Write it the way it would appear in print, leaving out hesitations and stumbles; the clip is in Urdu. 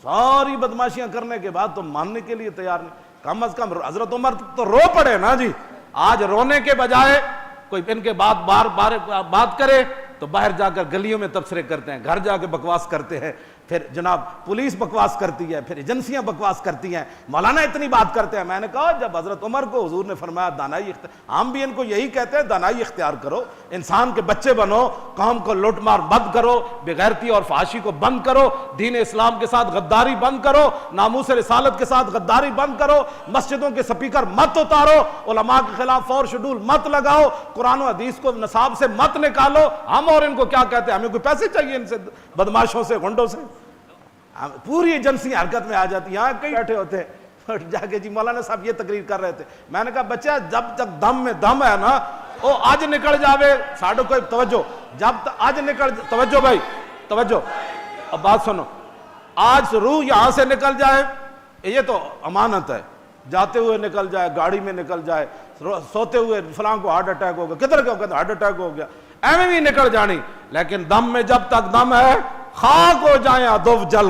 ساری بدماشیاں کرنے کے بعد تو ماننے کے لیے تیار نہیں. کم از کم حضرت عمر تو رو پڑے نا جی. آج رونے کے بجائے کوئی ان کے بعد بات کرے تو باہر جا کر گلیوں میں تبصرے کرتے ہیں, گھر جا کے بکواس کرتے ہیں, پھر جناب پولیس بکواس کرتی ہے, پھر ایجنسیاں بکواس کرتی ہیں, مولانا اتنی بات کرتے ہیں. میں نے کہا جب حضرت عمر کو حضور نے فرمایا دانائی اختیار, ہم بھی ان کو یہی کہتے ہیں دانائی اختیار کرو, انسان کے بچے بنو, قوم کو لوٹ مار بند کرو, بغیرتی اور فحاشی کو بند کرو, دین اسلام کے ساتھ غداری بند کرو, ناموس رسالت کے ساتھ غداری بند کرو, مسجدوں کے سپیکر مت اتارو, علماء کے خلاف فور شیڈول مت لگاؤ, قرآن و حدیث کو نصاب سے مت نکالو. ہم اور ان کو کیا کہتے ہیں؟ ہمیں کوئی پیسے چاہیے ان سے, بدماشوں سے, گنڈوں سے. پوری ایجنسی حرکت میں آ جاتی ہے. یہاں کئی بیٹھے ہوتے ہیں جا کے جی مولانا صاحب یہ تقریر کر رہے تھے. میں نے کہا بچہ جب تک دم میں دم ہے نا, وہ آج نکل جاوے ساڑھو کوئی توجہ, جب تک آج نکل, توجہ بھائی توجہ, اب بات سنو, آج روح یہاں سے نکل جائے یہ تو امانت ہے, جاتے ہوئے نکل جائے, گاڑی میں نکل جائے, سوتے ہوئے فلاں کو ہارٹ اٹیک ہو گیا, کدھر کہتے ہارٹ اٹیک ہو گیا, ایویں بھی نکل جانی. لیکن دم میں جب تک دم ہے, خاک ہو جائیں ادو جل